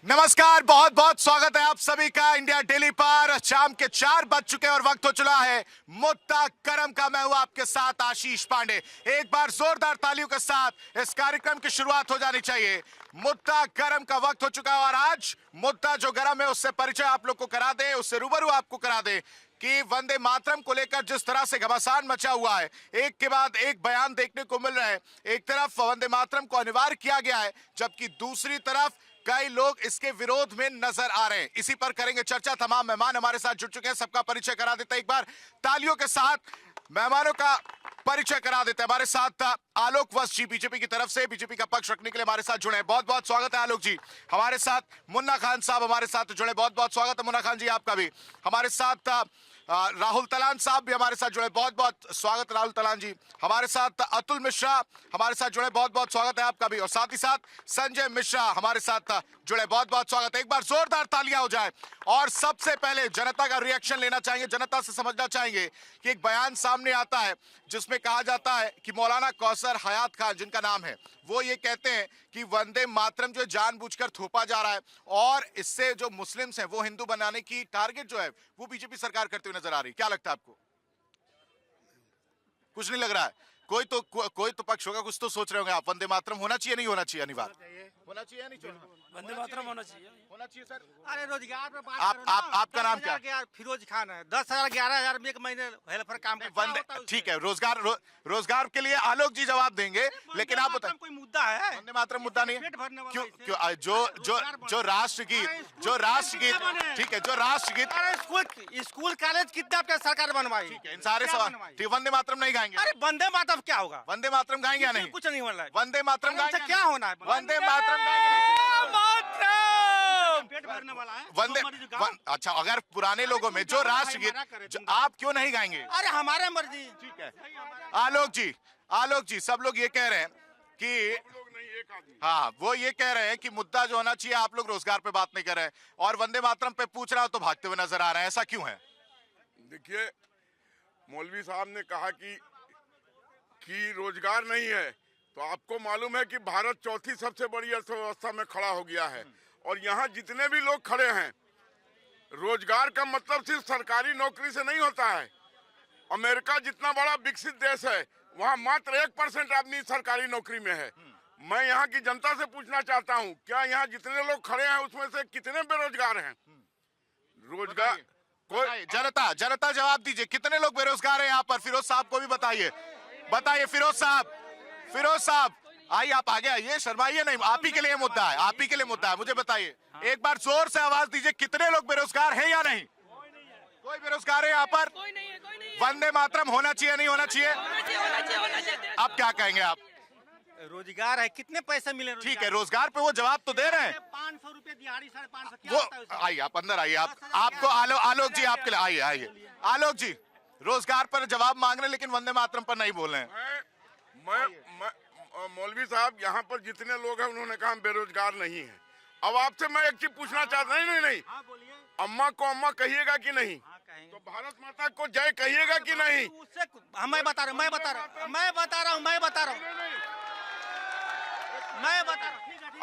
नमस्कार, बहुत बहुत स्वागत है आप सभी का इंडिया डेली पर। शाम के 4 बज चुके हैं और वक्त हो चुका है मुद्दा करम का। मैं हूं आपके साथ आशीष पांडे। एक बार जोरदार तालियों के साथ इस कार्यक्रम की शुरुआत हो जानी चाहिए। मुद्दा करम का वक्त हो चुका है और आज मुद्दा जो गरम है उससे परिचय आप लोग को करा दे, उससे रूबरू आपको करा दे कि वंदे मातरम को लेकर जिस तरह से घमासान मचा हुआ है, एक के बाद एक बयान देखने को मिल रहा है। एक तरफ वंदे मातरम को अनिवार्य किया गया है, जबकि दूसरी तरफ कई लोग इसके विरोध में नजर आ रहे हैं। इसी पर करेंगे चर्चा। तमाम मेहमान हमारे साथ जुड़ चुके हैं, सबका परिचय करा देते हैं एक बार तालियों के साथ। मेहमानों का परिचय करा देते हैं। हमारे साथ आलोक वत्स जी बीजेपी की तरफ से, बीजेपी का पक्ष रखने के लिए हमारे साथ जुड़े हैं। बहुत बहुत स्वागत है आलोक जी। हमारे साथ मुन्ना खान साहब हमारे साथ जुड़े, बहुत बहुत स्वागत है मुन्ना खान जी आपका भी। हमारे साथ राहुल तलान साहब भी हमारे साथ जुड़े, बहुत बहुत स्वागत राहुल तलान जी। हमारे साथ अतुल मिश्रा हमारे साथ जुड़े, बहुत बहुत स्वागत है आपका भी। और साथ ही साथ संजय मिश्रा हमारे साथ जुड़े, बहुत बहुत स्वागत है। एक बार जोरदार तालियां हो जाए। और सबसे पहले जनता का रिएक्शन लेना चाहेंगे, जनता से समझना चाहेंगे कि एक बयान सामने आता है जिसमें कहा जाता है कि मौलाना कौसर हयात खान जिनका नाम है, वो ये कहते हैं कि वंदे मातरम जो जानबूझकर थोपा जा रहा है और इससे जो मुस्लिम्स हैं वो हिंदू बनाने की टारगेट जो है वो बीजेपी सरकार करते हुए नजर आ रही है। क्या लगता है आपको? कुछ नहीं लग रहा है। कोई तो पक्ष होगा, कुछ तो सोच रहे होंगे आप। वंदे मातरम होना चाहिए नहीं होना चाहिए? अनिवार्य होना चाहिए नहीं चाहिए? वंदे मातरम होना चाहिए सर। अरे रोजगार पे बात आपका नाम क्या? फिरोज खान है। 10,000 11,000 में एक महीने हेल्पर काम वंदे ठीक है, रोजगार के लिए आलोक जी जवाब देंगे, लेकिन आप बताएं कोई मुद्दा है? वंदे मातरम मुद्दा नहीं है। क्यों जो राष्ट्रगीत ठीक है, जो राष्ट्रगीत स्कूल कॉलेज कितना आपने सरकार बनवाई? ठीक है, इन सारे सवाल ठीक। वंदे मातरम नहीं गाएंगे? अरे वंदे मातरम क्या होगा? वंदे मातरम गाएंगे या नहीं? कुछ नहीं होना है। वंदे मातरम गाएंगे? क्या होना है? वंदे मातरम गाएंगे? पेट भरने वाला है वंदे अच्छा, अगर पुराने लोगों में जो राष्ट्रगीत आप क्यों नहीं गाएंगे? अरे हमारे मर्जी। ठीक है आलोक जी सब लोग ये कह रहे हैं कि हाँ, वो ये कह रहे हैं कि मुद्दा जो होना चाहिए, आप लोग रोजगार पे बात नहीं कर रहे हैं और वंदे मातरम पे पूछ रहा हो तो भागते हुए नजर आ रहे हैं। ऐसा क्यों है? देखिए, मौलवी साहब ने कहा कि रोजगार नहीं है, तो आपको मालूम है कि भारत चौथी सबसे बड़ी अर्थव्यवस्था में खड़ा हो गया है और यहाँ जितने भी लोग खड़े हैं, रोजगार का मतलब सिर्फ सरकारी नौकरी से नहीं होता है। अमेरिका जितना बड़ा विकसित देश है, वहाँ मात्र 1% आदमी सरकारी नौकरी में है। मैं यहाँ की जनता से पूछना चाहता हूँ, क्या यहाँ जितने लोग खड़े हैं उसमें से कितने बेरोजगार हैं? रोजगार कोई जनता जवाब दीजिए, कितने लोग बेरोजगार हैं यहाँ पर? फिरोज साहब को भी बताइए फिरोज साहब आइए, आप आगे आइए, शर्माइए नहीं। आप ही के लिए मुद्दा है, मुझे बताइए एक बार जोर से आवाज दीजिए, कितने लोग बेरोजगार हैं या नहीं? कोई बेरोजगार है यहाँ पर? वंदे मातरम होना चाहिए नहीं होना चाहिए? अब क्या कहेंगे आप? रोजगार है, कितने पैसे मिले? ठीक है, रोजगार पे वो जवाब तो दे रहे हैं। 500 रुपए दिहाड़ी, 550 वो आइए, आप अंदर आइए। आपको आलोक जी आपके लिए आइए आलोक जी, रोजगार पर जवाब मांग रहे हैं लेकिन वंदे मातरम पर नहीं बोल रहे हैं। मैं मौलवी साहब, यहाँ पर जितने लोग हैं उन्होंने कहा हम बेरोजगार नहीं हैं। अब आपसे मैं एक चीज पूछना चाहता हूँ। नहीं, अम्मा को अम्मा कहिएगा कि नहीं? तो भारत माता को जय कहिएगा कि नहीं? उससे मैं बता रहा हूँ।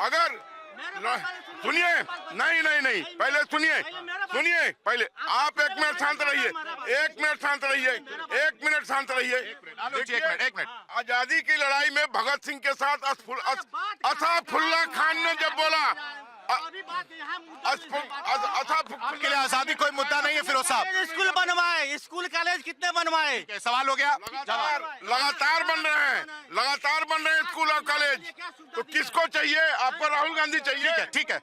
अगर सुनिए, नहीं, पहले सुनिए, पहले आप 1 मिनट शांत रहिए। 1 मिनट शांत रहिए। एक मिनट। आजादी की लड़ाई में भगत सिंह के साथ असफुल्ला खान ने जब बोला के लिए आजादी कोई मुद्दा नहीं है। फिरोज साहब, स्कूल बनवाए, स्कूल कॉलेज कितने बनवाए? सवाल हो गया। लगातार बन रहे हैं स्कूल और कॉलेज। तो किसको चाहिए? आपको राहुल गांधी चाहिए? ठीक है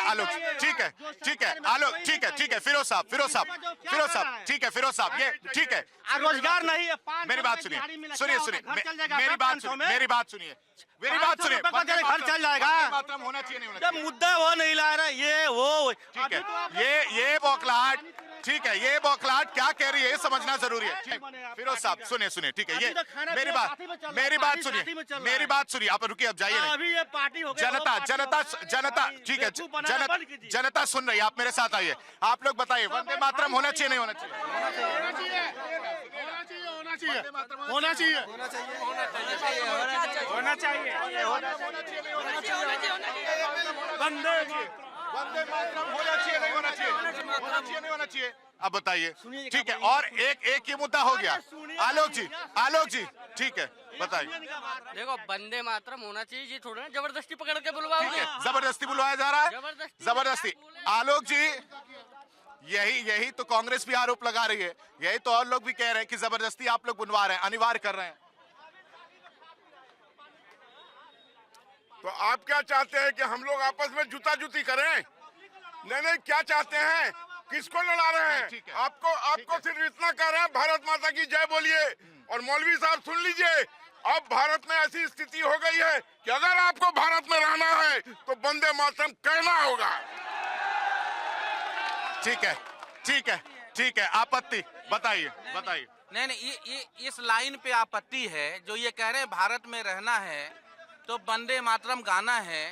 आलोक, ठीक है आलोक, ठीक है फिरोज साहब, ठीक है फिरोज साहब, ये ठीक है। रोजगार नहीं है। मेरी बात सुनिए, घर चल जाएगा। मातरम होना चाहिए नहीं होना चाहिए? मुद्दा वो नहीं ला रहा, ये वो ठीक है। ये बौखलाहट क्या कह रही है, ये समझना जरूरी है। फिरोज साहब सुनिए, ठीक है, ये मेरी बात सुनिए। आप रुकिए, अब जाइए नहीं। अभी ये पार्टी हो जनता ठीक है, जनता सुन रही है, आप मेरे साथ आइए। आप लोग बताइए, वंदे मातरम होना चाहिए नहीं होना चाहिए? वंदे मातरम होना चाहिए नहीं होना चाहिए, होना चाहिए नहीं होना चाहिए, अब बताइए। ठीक है, और एक ये मुद्दा हो गया। आलोक जी ठीक है, बताइए। देखो, वंदे मातरम होना चाहिए, ये थोड़ा ना जबरदस्ती पकड़ के बुलवाओगे। ठीक है, जबरदस्ती बुलवाया जा रहा है, जबरदस्ती। आलोक जी, यही तो कांग्रेस भी आरोप लगा रही है, यही तो और लोग भी कह रहे हैं कि जबरदस्ती आप लोग बुलवा रहे हैं, अनिवार्य कर रहे हैं। तो आप क्या चाहते हैं कि हम लोग आपस में जूता जूती करें? नहीं, क्या चाहते हैं? किसको लड़ा रहे हैं? ठीक है, आपको सिर्फ इतना कह रहे हैं, भारत माता की जय बोलिए। और मौलवी साहब सुन लीजिए, अब भारत में ऐसी स्थिति हो गई है कि अगर आपको भारत में रहना है तो वंदे मातरम कहना होगा। ठीक है, आपत्ति बताइए। नहीं, ये इस लाइन पे आपत्ति है जो ये कह रहे हैं भारत में रहना है तो वंदे मातरम गाना है।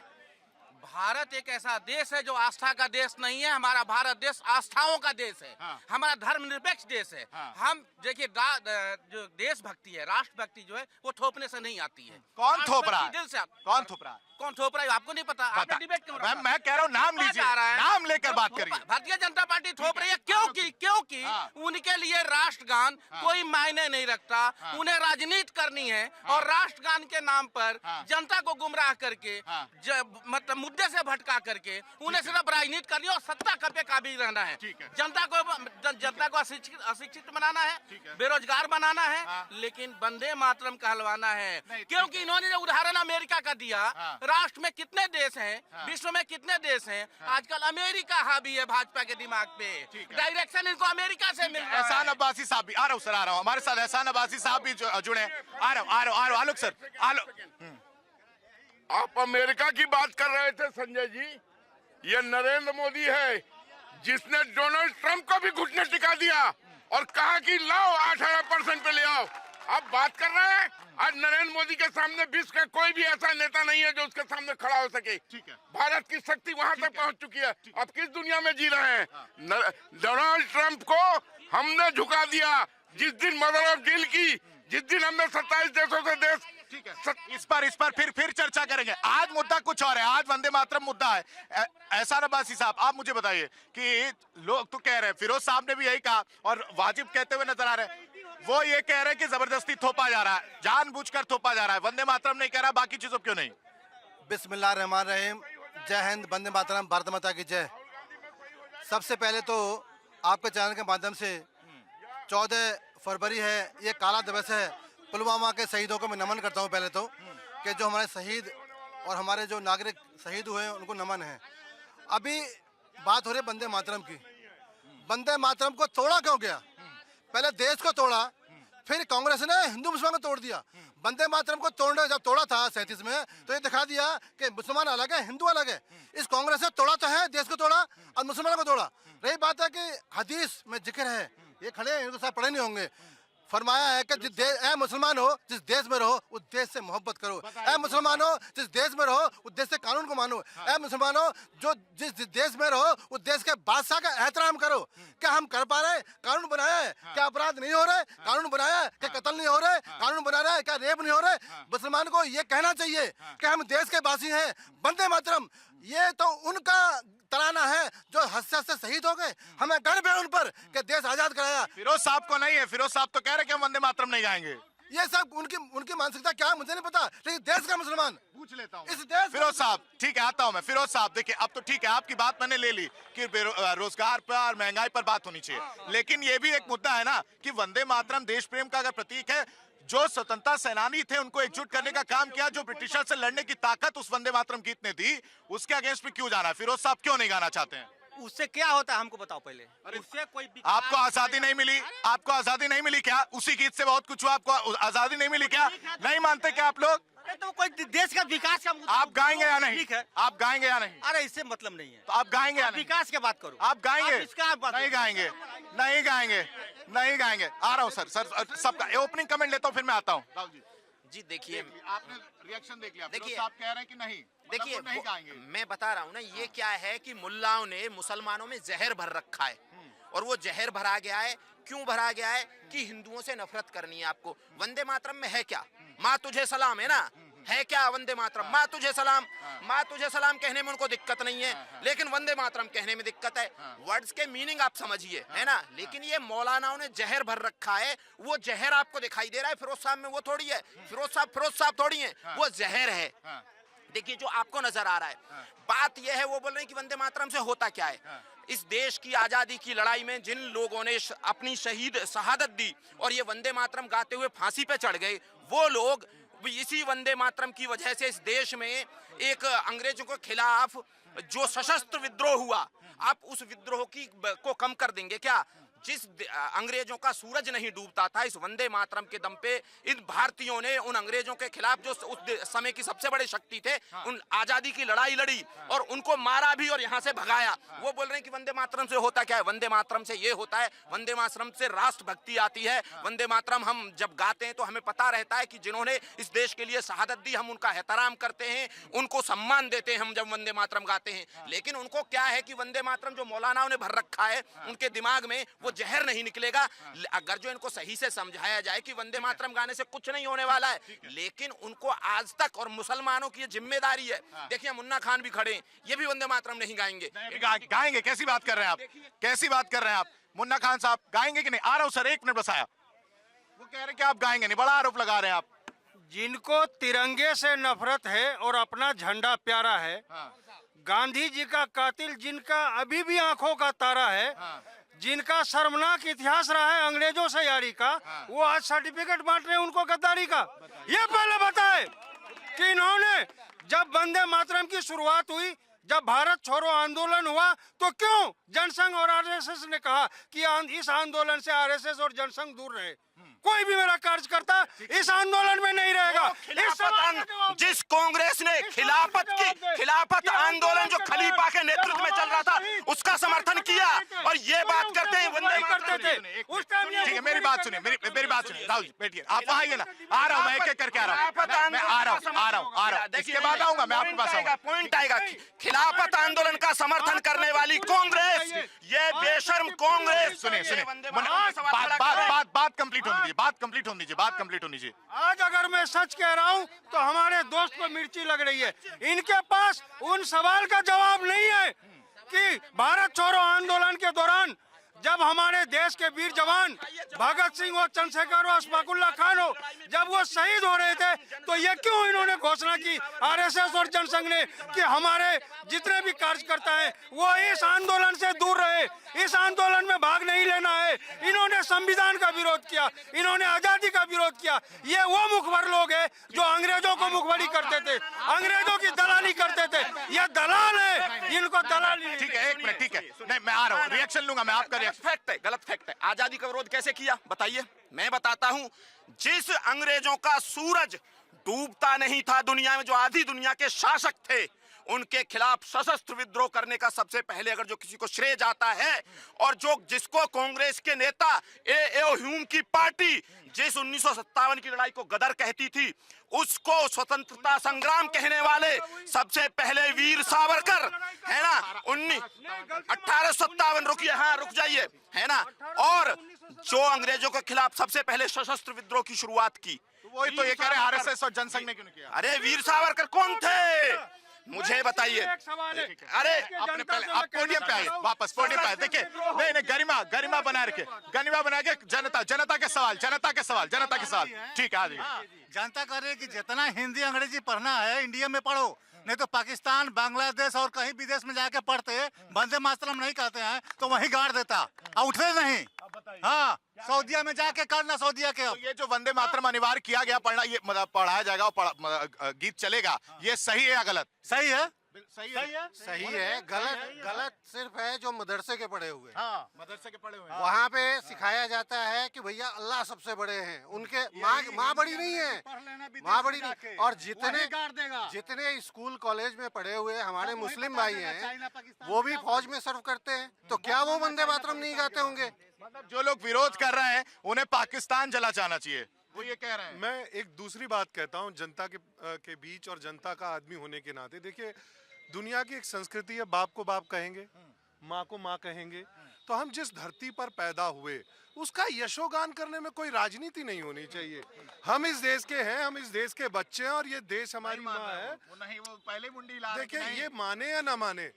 भारत एक ऐसा देश है जो आस्था का देश नहीं है। हमारा भारत देश आस्थाओं का देश है। हाँ। हमारा धर्मनिरपेक्ष देश है। हाँ। हम देखिए, जो देशभक्ति है, राष्ट्रभक्ति जो है वो थोपने से नहीं आती है। कौन थोप रहा है? दिल से कौन थोप रहा है? कौन थोप रहा है आपको नहीं पता? आपने डिबेट क्यों रखा? मैं कह रहा हूँ, नाम लीजिए, नाम लेकर बात करिए। भारतीय जनता पार्टी थोप रही है क्योंकि हाँ। उनके लिए राष्ट्रगान कोई मायने नहीं रखता। उन्हें राजनीति करनी है और राष्ट्रगान के नाम पर जनता को गुमराह करके, मतलब मुद्दे से भटका करके उन्हें सिर्फ राजनीति करनी है और सत्ता पे काबिज रहना है। जनता को अशिक्षित बनाना है, बेरोजगार बनाना है, लेकिन वंदे मातरम कहलवाना है। क्योंकि इन्होंने जो उदाहरण अमेरिका का दिया, राष्ट्र में कितने देश हैं, विश्व में कितने देश हैं, आजकल अमेरिका हावी है भाजपा के दिमाग पे। डायरेक्शन इनको अमेरिका से मिल रहा है। एहसान अब्बासी साहब भी आ रहा हूँ सर, आ रहा हूँ हमारे साथ। एहसान अब्बासी साहब भी जुड़े, आ रहा हूँ आलोक सर, आप अमेरिका की बात कर रहे थे संजय जी, ये नरेंद्र मोदी है जिसने डोनाल्ड ट्रंप को भी घुटने टिका दिया और कहा कि लाओ 18% पे ले आओ। आप बात कर रहे हैं, आज नरेंद्र मोदी के सामने विश्व का कोई भी ऐसा नेता नहीं है जो उसके सामने खड़ा हो सके। भारत की शक्ति वहां तक पहुंच चुकी है। अब किस दुनिया में जी रहे हैं? डोनाल्ड ट्रंप को हमने झुका दिया जिस दिन मदर ऑफ डील की, जिस दिन हमने 27 देशों से देश। इस पर फिर चर्चा करेंगे। आज मुद्दा कुछ और है, आज वंदे मातरम मुद्दा है। एहसान अब्बासी साहब, आप मुझे बताइए कि लोग तो कह रहे हैं, फिरोज साहब ने भी यही कहा और वाजिब कहते हुए नजर आ रहे हैं, वो ये कह रहे हैं कि जबरदस्ती थोपा जा रहा है, जानबूझकर थोपा जा रहा है। वंदे मातरम नहीं कह रहा, बाकी चीजों क्यों नहीं? बिस्मिल्लाहिर्रहमानिर्रहीम। जय हिंद, वंदे मातरम, भारत माता की जय। सबसे पहले तो आपके चैनल के माध्यम से 14 फरवरी है, ये काला दिवस है। पुलवामा के शहीदों को मैं नमन करता हूँ पहले तो, कि जो हमारे शहीद और हमारे जो नागरिक शहीद हुए हैं उनको नमन है। अभी बात हो रही है वंदे मातरम की। वंदे मातरम को तोड़ा क्यों गया? पहले देश को तोड़ा, फिर कांग्रेस ने हिंदू मुसलमान को तोड़ दिया। वंदे मातरम को जब तोड़ा था 37 में, तो ये दिखा दिया कि मुसलमान अलग है, हिंदू अलग है। इस कांग्रेस ने तोड़ा तो है, देश को तोड़ा और मुसलमानों को तोड़ा। रही बात है कि हदीस में जिक्र है, ये खड़े हैं, इनको साथ पढ़े नहीं होंगे, फरमाया है कि ऐ मुसलमान हो जिस देश में रहो उस देश से मोहब्बत करो। ऐ मुसलमान हो जिस देश में रहो उस देश से कानून को मानो। ऐ मुसलमान हो जो जिस देश में रहो उस देश के बादशाह का एहतराम करो। क्या हम कर पा रहे? कानून बनाया है, क्या अपराध नहीं हो रहे? कानून बनाया है, क्या कत्ल नहीं हो रहे? कानून बना रहा है, क्या रेप नहीं हो रहे? मुसलमान को ये कहना चाहिए कि हम देश के वासी हैं। वंदे मातरम ये तो उनका तराना है जो हंसते हंसते शहीद हो गए। हमें गर्व है उन पर कि देश आजाद कराया। फिरोज साहब को नहीं है, फिरोज साहब तो कह रहे कि हम वंदे मातरम नहीं गाएंगे। ये सब उनकी मानसिकता क्या है मुझे नहीं पता, लेकिन देश का मुसलमान पूछ लेता हूँ इस देश। फिरोज साहब ठीक है, आता हूँ मैं। फिरोज साहब देखिए, अब तो ठीक है, आपकी बात मैंने ले ली कि रोजगार पर और महंगाई पर बात होनी चाहिए, लेकिन ये भी एक मुद्दा है ना कि वंदे मातरम देश प्रेम का अगर प्रतीक है, जो स्वतंत्रता सेनानी थे उनको एकजुट करने का काम किया, जो ब्रिटिशर से लड़ने की ताकत उस वंदे मातरम गीत ने दी, उसके अगेंस्ट में क्यों जाना? फिरोज साहब क्यों नहीं गाना चाहते हैं? उससे क्या होता है हमको बताओ पहले। उससे कोई आपको आजादी नहीं मिली? आपको आजादी नहीं मिली क्या? उसी गीत से बहुत कुछ हुआ, आपको आजादी नहीं मिली क्या? नहीं मानते क्या आप लोग? तो कोई देश का विकास का आप गाएंगे या नहीं? ठीक है, आप गाएंगे या नहीं? अरे इससे मतलब नहीं है। तो आप गाएंगे या नहीं? विकास की बात करो। आप गाएंगे? नहीं गाएंगे, नहीं गाएंगे, नहीं गाएंगे। आ रहा हूँ सर, सबका ओपनिंग कमेंट लेता हूँ, फिर मैं आता हूँ। जी देखिए, आपने रिएक्शन देख लिया, देखिए, आप कह रहे हैं कि नहीं, देखिए नहीं गाएंगे। मैं बता रहा हूँ ना, ये क्या है कि मुल्लाओं ने मुसलमानों में जहर भर रखा है और वो जहर भरा गया है। क्यों भरा गया है? कि हिंदुओं से नफरत करनी है आपको। वंदे मातरम में है क्या? माँ तुझे सलाम है ना, है क्या वंदे मातरम? माँ तुझे सलाम, माँ तुझे सलाम कहने में उनको दिक्कत नहीं है, लेकिन वंदे मातरम कहने में दिक्कत है। वर्ड्स के मीनिंग आप समझिए, है ना? लेकिन ये मौलानाओं ने जहर भर रखा है, वो जहर आपको दिखाई दे रहा है फिरोज साहब में, वो थोड़ी है। फिरोज साहब थोड़ी है, वो जहर है। देखिए जो आपको नजर आ रहा है, बात यह है, वो बोल रहे हैं कि वंदे मातरम से होता क्या है। इस देश की आजादी की लड़ाई में जिन लोगों ने अपनी शहादत दी और ये वंदे मातरम गाते हुए फांसी पे चढ़ गए, वो लोग इसी वंदे मातरम की वजह से इस देश में एक अंग्रेजों के खिलाफ जो सशस्त्र विद्रोह हुआ, आप उस विद्रोह को कम कर देंगे क्या? जिस अंग्रेजों का सूरज नहीं डूबता था, इस वंदे मातरम के दम पे इन भारतीयों ने उन अंग्रेजों के खिलाफ जो उस समय की सबसे बड़ी शक्ति थे, उन आजादी की लड़ाई लड़ी और उनको मारा भी और यहाँ से भगाया। वो बोल रहे हैं कि वंदे मातरम से होता क्या है? वंदे मातरम से ये होता है, वंदे मातरम से राष्ट्रभक्ति आती है। वंदे मातरम हम जब गाते हैं तो हमें पता रहता है कि जिन्होंने इस देश के लिए शहादत दी, हम उनका एहतराम करते हैं, उनको सम्मान देते हैं हम जब वंदे मातरम गाते हैं। लेकिन उनको क्या है कि वंदे मातरम जो मौलानाओं ने भर रखा है उनके दिमाग में, वो जहर नहीं निकलेगा। अगर जो इनको सही से समझाया जाए कि वंदे मातरम गाने से कुछ नहीं होने वाला है, लेकिन उनको आज तक, और मुसलमानों की ये जिम्मेदारी है, देखिए मुन्ना खान भी खड़े हैं, ये भी वंदे मातरम नहीं गाएंगे। गाएंगे? कैसी बात कर रहे हैं आप? कैसी बात कर रहे हैं आप? मुन्ना खान साहब गाएंगे कि नहीं? आ रहा हूं सर, एक मिनट बस आया। वो कह रहे हैं कि आप गाएंगे नहीं, बड़ा आरोप लगा रहे हैं आप। जिनको तिरंगे से नफरत है और अपना झंडा प्यारा है, गांधी जी का कातिल जिनका अभी भी आंखों का तारा है, जिनका शर्मनाक इतिहास रहा है अंग्रेजों से यारी का, वो आज सर्टिफिकेट बांट रहे हैं उनको गद्दारी का। ये पहले बताए कि इन्होंने जब वंदे मातरम की शुरुआत हुई, जब भारत छोड़ो आंदोलन हुआ, तो क्यों जनसंघ और आरएसएस ने कहा कि इस आंदोलन से आरएसएस और जनसंघ दूर रहे? कोई भी मेरा कार्यकर्ता इस आंदोलन में नहीं रहेगा। जिस कांग्रेस ने खिलाफत आंदोलन जो खलीफा के नेतृत्व में चल रहा था, उसका समर्थन किया, और ये बात करते हैं वंदे करते थे उस टाइम। ठीक है, मेरी बात सुनिए, मेरी बात सुनिए। राहुल जी बैठिए, आप वहां आइए ना। आ रहा हूं मैं, एक एक करके आ रहा हूं, मैं आ रहा हूं। इसके बाद आऊंगा मैं आपके पास, आऊंगा। पॉइंट आएगा। खिलाफत आंदोलन का समर्थन करने वाली कांग्रेस, ये बेशर्म कांग्रेस। सुनिए, बात कंप्लीट होनी चाहिए, बात कंप्लीट होनी चाहिए। आज अगर मैं सच कह रहा हूं तो हमारे दोस्त को मिर्ची लग रही है। इनके पास उन सवाल का जवाब नहीं है कि भारत छोड़ो आंदोलन के दौरान जब हमारे देश के वीर जवान भगत सिंह हो, चंद्रशेखर हो, अशफाकुल्ला खान हो, जब वो शहीद हो रहे थे, तो ये क्यों इन्होंने घोषणा की आरएसएस और जनसंघ ने कि हमारे जितने भी कार्यकर्ता हैं वो इस आंदोलन से दूर रहे, इस आंदोलन में भाग नहीं लेना है। इन्होंने संविधान का विरोध किया, इन्होंने आजादी का विरोध किया। ये वो मुखबर लोग हैं जो अंग्रेजों को मुखबरी करते थे, अंग्रेजों की दलाली करते थे। ये दलाल है, इनको दलाली। ठीक है, एक मिनट, ठीक है, नहीं मैं आ रहा हूँ, रिएक्शन लूंगा मैं आपका। गलत फैक्ट है। आजादी का विरोध कैसे किया बताइए? मैं बताता हूं। जिस अंग्रेजों का सूरज डूबता नहीं था दुनिया में, जो आधी दुनिया के शासक थे, उनके खिलाफ सशस्त्र विद्रोह करने का सबसे पहले अगर जो किसी को श्रेय जाता है, और जिसको कांग्रेस के नेता ए ह्यूम की पार्टी जिस 1957 की लड़ाई को गदर कहती थी, उसको स्वतंत्रता संग्राम कहने वाले सबसे पहले वीर सावरकर, है ना? 1857, रुकिए, हाँ रुक जाइए, है ना? और जो अंग्रेजों के खिलाफ सबसे पहले सशस्त्र विद्रोह की शुरुआत की, वही तो ये कह रहे हैं आरएसएस और जनसंघ ने क्यों नहीं किया? अरे वीर सावरकर कौन थे मुझे बताइए। अरे अपने पहले आप पोडियम पे आइए, वापस पोडियम पे आइए। देखिए, नहीं गरिमा बना रखे, गरिमा बना के जनता के सवाल। ठीक है, आ जाइए। जनता कर रही है कि जितना हिंदी अंग्रेजी पढ़ना है इंडिया में पढ़ो, नहीं तो पाकिस्तान, बांग्लादेश और कहीं विदेश में जाके पढ़ते, वंदे मातरम नहीं कहते हैं तो वहीं गाड़ देता और उठते नहीं। हाँ, सऊदिया में जाके करना, सऊदिया के। तो ये जो वंदे मातरम अनिवार्य किया गया पढ़ना, ये मतलब पढ़ाया जाएगा और गीत चलेगा, ये सही है या गलत? सही है, सही है। गलत सिर्फ है जो मदरसे के पढ़े हुए, हाँ, मदरसे के पढ़े हुए हैं। वहाँ पे सिखाया जाता है कि भैया अल्लाह सबसे बड़े हैं, उनके माँ बड़ी नहीं है, माँ बड़ी नहीं। और जितने स्कूल कॉलेज में पढ़े हुए हमारे मुस्लिम भाई हैं, वो भी फौज में सर्व करते हैं, तो क्या वो वंदे मातरम नहीं गाते होंगे? मतलब जो लोग विरोध कर रहे हैं उन्हें पाकिस्तान चला जाना चाहिए, वो ये कह रहे हैं। मैं एक दूसरी बात कहता हूँ जनता के बीच और जनता का आदमी होने के नाते। देखिए, दुनिया की एक संस्कृति है, बाप को बाप कहेंगे, माँ को माँ कहेंगे। तो हम जिस धरती पर पैदा हुए उसका यशोगान करने में कोई राजनीति नहीं होनी चाहिए। हम इस देश के हैं, हम इस देश के बच्चे हैं और ये देश हमारी माँ है। नहीं, वो पहले मुंडी ला रहे देखिए, कि नहीं। ये माने या ना माने,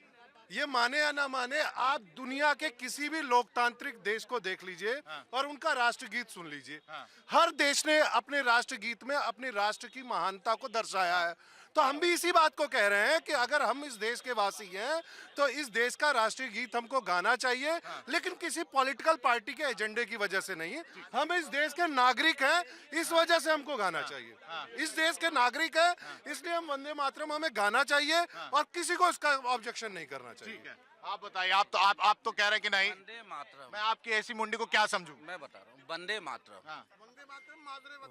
ये माने या ना माने, आप दुनिया के किसी भी लोकतांत्रिक देश को देख लीजिए और उनका राष्ट्रगीत सुन लीजिए। हर देश ने अपने राष्ट्रगीत में अपने राष्ट्र की महानता को दर्शाया है। तो हम भी इसी बात को कह रहे हैं कि अगर हम इस देश के वासी हैं तो इस देश का राष्ट्रीय गीत हमको गाना चाहिए, लेकिन किसी पॉलिटिकल पार्टी के एजेंडे की वजह से नहीं। हम इस देश के नागरिक हैं, इस वजह से हमको गाना चाहिए। इस देश के नागरिक हैं, इसलिए हम वंदे मातरम हमें गाना चाहिए और किसी को इसका ऑब्जेक्शन नहीं करना चाहिए। आप बताइए, आप तो कह रहे हैं कि नहीं। वंदे मातरम, मैं आपकी ऐसी मुंडी को क्या समझूं? मैं बता रहा हूँ, वंदे मातरम,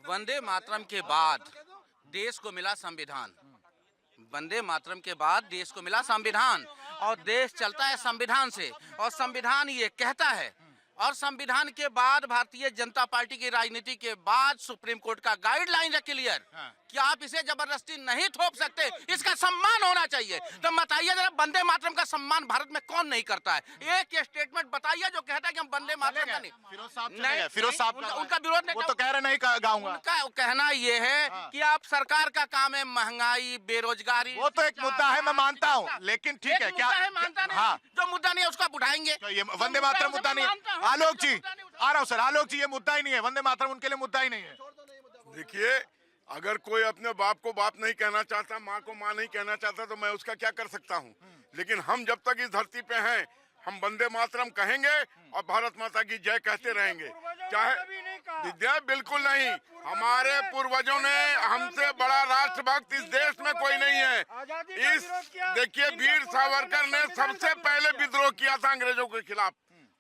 वंदे मातरम के बाद देश को मिला संविधान। वंदे मातरम के बाद देश को मिला संविधान और देश चलता है संविधान से, और संविधान ये कहता है। और संविधान के बाद भारतीय जनता पार्टी की राजनीति के बाद सुप्रीम कोर्ट का गाइडलाइन है क्लियर कि आप इसे जबरदस्ती नहीं थोप सकते, इसका सम्मान होना चाहिए। तो बताइए जरा, वंदे मातरम का सम्मान भारत में कौन नहीं करता है? एक स्टेटमेंट बताइए जो कहता है कि हम वंदे मातरम का नहीं। फिरोज साहब चले गए, फिरोज साहब उनका विरोध नहीं, वो तो कह रहे नहीं गाऊंगा। उनका कहना ये है कि आप सरकार का काम है महंगाई, बेरोजगारी। वो तो एक मुद्दा है, मैं मानता हूँ, लेकिन ठीक है, क्या मानता नहीं, हाँ, जो मुद्दा नहीं है उसको आप उठाएंगे। तो ये वंदे मातरम मुद्दा नहीं है। आलोक जी, आ रहा हूँ सर। आलोक जी, ये मुद्दा ही नहीं है, वंदे मातरम उनके लिए मुद्दा ही नहीं है। देखिए, अगर कोई अपने बाप को बाप नहीं कहना चाहता, माँ को माँ नहीं कहना चाहता, तो मैं उसका क्या कर सकता हूँ। लेकिन हम जब तक इस धरती पे हैं, हम वंदे मातरम कहेंगे और भारत माता की जय कहते रहेंगे। चाहे विद्या, बिल्कुल नहीं, हमारे पूर्वजों ने, हमसे बड़ा राष्ट्रभक्त इस देश में कोई नहीं है। इस देखिए, वीर सावरकर ने सबसे पहले विद्रोह किया था अंग्रेजों के खिलाफ,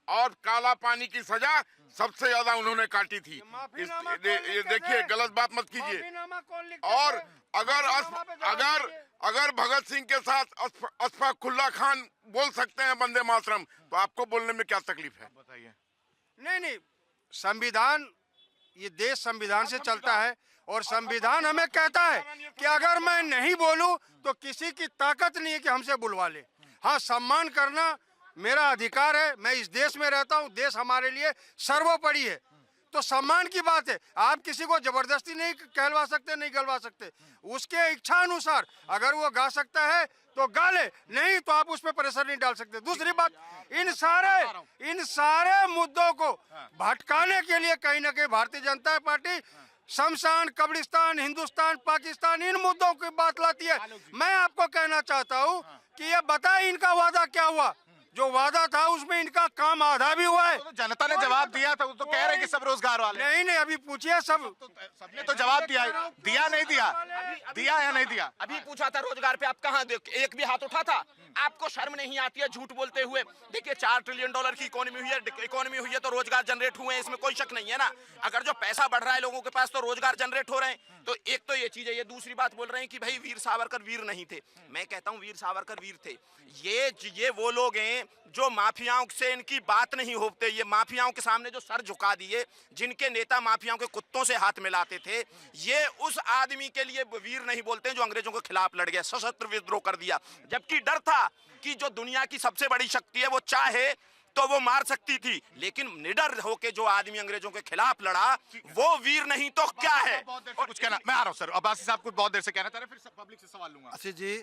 और काला पानी की सजा सबसे ज्यादा उन्होंने काटी थी। ये देखिए, गलत बात मत कीजिए। और अगर भगत सिंह के साथ अशफाकुल्ला खान बोल सकते हैं वंदे मातरम, तो आपको बोलने में क्या तकलीफ है? बताइए। नहीं, संविधान, ये देश संविधान से चलता है और संविधान हमें कहता है कि अगर मैं नहीं बोलूं तो किसी की ताकत नहीं है कि हमसे बुलवा ले। हाँ, सम्मान करना मेरा अधिकार है, मैं इस देश में रहता हूँ, देश हमारे लिए सर्वोपरि है, तो सम्मान की बात है। आप किसी को जबरदस्ती नहीं कहलवा सकते, नहीं गलवा सकते। उसके इच्छा अनुसार अगर वो गा सकता है तो गा ले, नहीं तो आप उस पर प्रेशर नहीं डाल सकते। दूसरी बात, इन सारे मुद्दों को भटकाने के लिए कहीं ना कहीं भारतीय जनता पार्टी शमशान, कब्रिस्तान, हिंदुस्तान, पाकिस्तान, इन मुद्दों की बात लाती है। मैं आपको कहना चाहता हूँ कि ये बताए इनका वादा क्या हुआ। जो वादा था उसमें इनका काम आधा भी हुआ है। तो जनता ने जवाब दिया था, वो तो कह रहे हैं कि सब रोजगार वाले। नहीं, अभी पूछिए, सबने तो जवाब दिया है। दिया नहीं दिया या नहीं दिया? अभी पूछा था रोजगार पे, आप कहाँ एक भी हाथ उठा था? आपको शर्म नहीं आती है झूठ बोलते हुए? देखिए, $4 ट्रिलियन की इकोनॉमी हुई है तो रोजगार जनरेट हुए हैं, इसमें कोई शक नहीं है ना। अगर जो पैसा बढ़ रहा है लोगों के पास तो रोजगार जनरेट हो रहे हैं। तो एक तो ये चीज है। ये दूसरी बात बोल रहे हैं कि भाई वीर सावरकर वीर नहीं थे। मैं कहता हूँ वीर सावरकर वीर थे। ये वो लोग हैं जो माफियाओं से इनकी बात नहीं होते। ये माफियाओं के सामने जो सर झुका दिए, जिनके नेता माफियाओं के कुत्तों से हाथ मिलाते थे, ये उस आदमी के लिए वीर नहीं बोलते हैं जो अंग्रेजों के खिलाफ लड़ गया, सशस्त्र विद्रोह कर दिया। जबकि डर था कि जो दुनिया की सबसे बड़ी शक्ति है वो चाहे तो वो मार सकती थी, लेकिन निडर होके जो आदमी अंग्रेजों के खिलाफ लड़ा वो वीर नहीं तो क्या है? कुछ कहना, मैं आ रहा हूँ सर। अब्बासी साहब कुछ बहुत देर से कहना चाह रहे हैं, फिर पब्लिक से सवाल लूंगा। आशीष जी,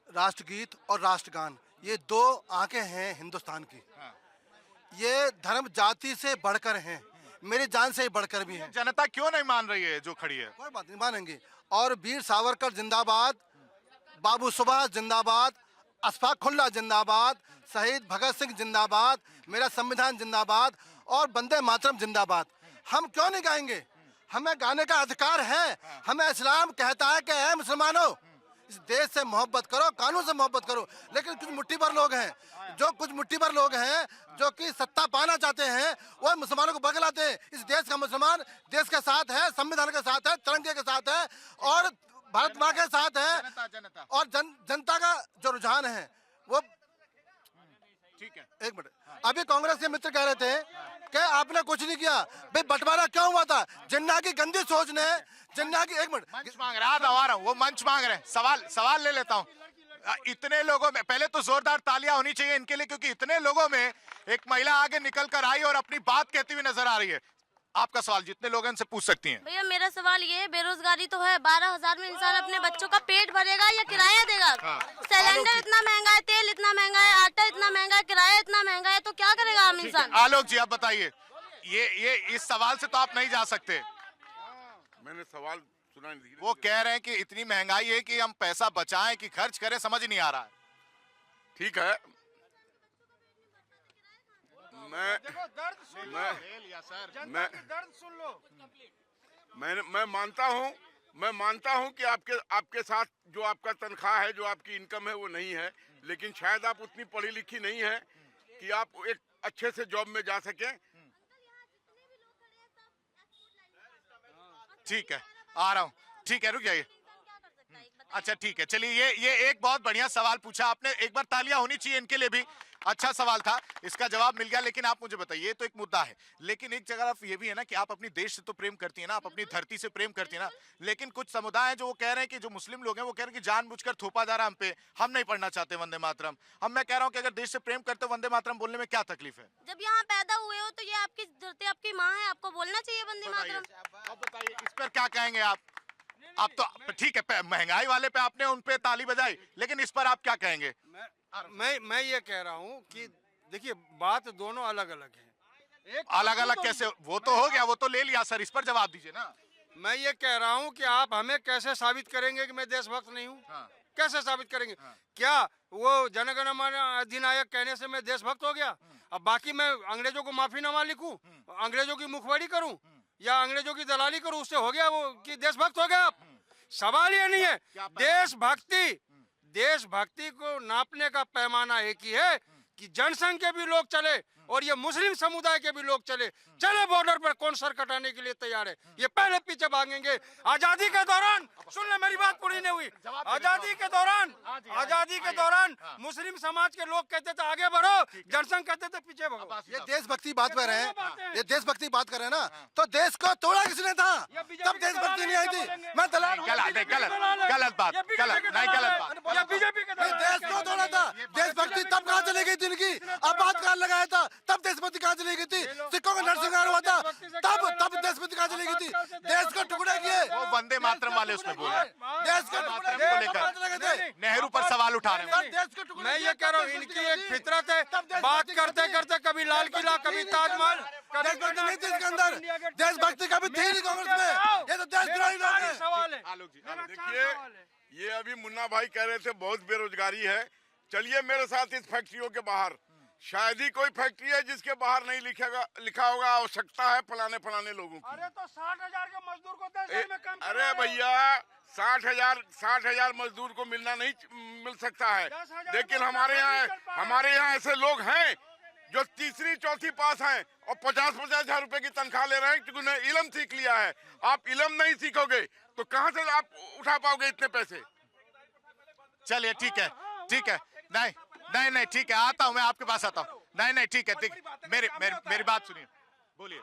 राष्ट्रगीत और राष्ट्रगान ये दो आंखें हैं हिंदुस्तान की। ये धर्म जाति से बढ़कर हैं, मेरी जान से ही बढ़कर भी हैं। जनता क्यों नहीं मान रही है जो खड़ी है? कोई बात नहीं, मानेंगे। और वीर सावरकर जिंदाबाद, बाबू सुभाष जिंदाबाद, अशफाकुल्ला जिंदाबाद, शहीद भगत सिंह जिंदाबाद, मेरा संविधान जिंदाबाद और वंदे मातरम जिंदाबाद। हम क्यों नहीं गाएंगे? हमें गाने का अधिकार है। हमें इस्लाम कहता है कि ऐ मुसलमानों, इस देश से मोहब्बत करो, कानून से मोहब्बत करो। लेकिन कुछ मुट्ठी भर लोग हैं जो कि सत्ता पाना चाहते हैं, वो मुसलमानों को बगलाते हैं। इस देश का मुसलमान देश के साथ है, संविधान के साथ है, तिरंगे के साथ है और भारत माँ के साथ है। और जनता का जो रुझान है वो ठीक है। एक मिनट, अभी कांग्रेस के मित्र कह रहे थे कि आपने कुछ नहीं किया। भाई बंटवारा क्यों हुआ था? जिन्ना की गंदी सोच ने, जिन्ना की, एक मिनट, मंच मांग रहा, आ रहा हूँ, वो मंच मांग रहे हैं। सवाल ले लेता हूँ। इतने लोगों में पहले तो जोरदार तालियां होनी चाहिए इनके लिए, क्योंकि इतने लोगों में एक महिला आगे निकल कर आई और अपनी बात कहती हुई नजर आ रही है। आपका सवाल जितने लोग हैं इनसे पूछ सकती हैं। भैया मेरा सवाल ये है, बेरोजगारी तो है, 12,000 में इंसान अपने बच्चों का पेट भरेगा या किराया देगा? सिलेंडर इतना महंगा है, तेल इतना महंगा है, आटा इतना महंगा है, किराया इतना महंगा है, तो क्या करेगा आम इंसान? आलोक जी आप बताइए, ये इस सवाल से तो आप नहीं जा सकते। मैंने सवाल सुना नहीं। वो कह रहे हैं कि इतनी महंगाई है कि हम पैसा बचाएं कि खर्च करें, समझ नहीं आ रहा है। ठीक है, मैं मानता हूं कि आपके साथ जो आपका तनख्वाह है, जो आपकी इनकम है वो नहीं है, लेकिन शायद आप उतनी पढ़ी लिखी नहीं है कि आप एक अच्छे से जॉब में जा सकें। ठीक है, आ रहा हूँ। ठीक है, रुक जाइए। अच्छा ठीक है, चलिए ये एक बहुत बढ़िया सवाल पूछा आपने, एक बार तालियां होनी चाहिए इनके लिए भी। अच्छा सवाल था, इसका जवाब मिल गया। लेकिन आप मुझे बताइए, ये तो एक मुद्दा है, लेकिन एक जगह ये भी है ना कि आप अपनी देश से तो प्रेम करती है ना, आप अपनी धरती से प्रेम करती है ना, लेकिन कुछ समुदाय हैं जो वो कह रहे हैं कि जो मुस्लिम लोग हैं वो कह रहे हैं कि जानबूझकर थोपा जा रहा है हम पे, हम नहीं पढ़ना चाहते वंदे मातरम। हम मैं कह रहा हूँ कि अगर देश से प्रेम करते वंदे मातरम बोलने में क्या तकलीफ है? जब यहाँ पैदा हुए हो तो ये आपकी धरती, आपकी माँ है, आपको बोलना चाहिए वंदे मातरम। अब बताइए इस पर क्या कहेंगे आप? तो ठीक है, महंगाई वाले पे आपने उन पे ताली बजाई, लेकिन इस पर आप क्या कहेंगे? मैं ये कह रहा हूँ कि देखिए बात दोनों अलग अलग है। अलग अलग कैसे? वो तो हो गया, वो तो ले लिया सर, इस पर जवाब दीजिए ना। मैं ये कह रहा हूँ कि आप हमें कैसे साबित करेंगे कि मैं देशभक्त नहीं हूँ? कैसे साबित करेंगे? क्या वो जनगण मन अधिनायक कहने से मैं देशभक्त हो गया? अब बाकी मैं अंग्रेजों को माफीनामा लिखूं, अंग्रेजों की मुखबरी करूं या अंग्रेजों की दलाली करूं, उससे हो गया वो कि देशभक्त हो गया आप? सवाल ये नहीं है। देशभक्ति को नापने का पैमाना एक ही है कि जनसंख्या भी लोग चले और ये मुस्लिम समुदाय के भी लोग चले बॉर्डर पर। कौन सर कटाने के लिए तैयार है? ये पहले पीछे भागेंगे। आजादी के दौरान, सुन ले मेरी बात पूरी नहीं हुई, आजादी के दौरान मुस्लिम समाज के लोग कहते थे आगे बढ़ो, जनसंघ कहते थे पीछे भागो। ये देशभक्ति बात कर रहे हैं, ये देशभक्ति बात कर रहे हैं ना, तो देश को तोड़ा किसने था? तब देशभक्ति नहीं आई थी। मैं गलत बात। बीजेपी के देश को तोड़ा था, देशभक्ति तब कहाँ चली गई थी इनकी? अब बात कहाँ लगाया था, तब देशभक्ति कहाँ चली गई थी? सिखों का नरसंहार हुआ था, तब देशभक्ति कहाँ चली गई थी? देश को टुकड़े किए वो वंदे मातरम वाले उसमें बोले, देश को टुकड़े लेकर नेहरू पर सवाल उठा रहे हैं। मैं ये कह रहा हूँ इनकी एक फितरत है, बात करते करते कभी लाल किला, कभी ताजमहल, देशभक्ति नहीं थी इसके अंदर, देशभक्ति कभी थी नहीं कांग्रेस में। ये तो देशद्रोही लोग हैं। सवाल है। देखिए, ये अभी मुन्ना भाई कह रहे थे बहुत बेरोजगारी है। चलिए मेरे साथ इस फैक्ट्रियों के बाहर, शायद ही कोई फैक्ट्री है जिसके बाहर नहीं लिखा होगा आवश्यकता है फलाने लोगों की। अरे तो 60,000 के मजदूर को 10 दिन में काम कर अरे भैया 60,000 मजदूर को मिलना नहीं मिल सकता है, लेकिन हमारे यहाँ ऐसे लोग हैं जो तीसरी चौथी पास हैं और 50-50 हजार रुपए की तनख्वाह ले रहे हैं क्योंकि उन्हें इल्म सीख लिया है। आप इल्म नहीं सीखोगे तो कहाँ से आप उठा पाओगे इतने पैसे? चलिए ठीक है, नहीं ठीक है, आता हूँ मैं आपके पास आता हूँ। नहीं ठीक है, मेरी बात सुनिए, बोलिए।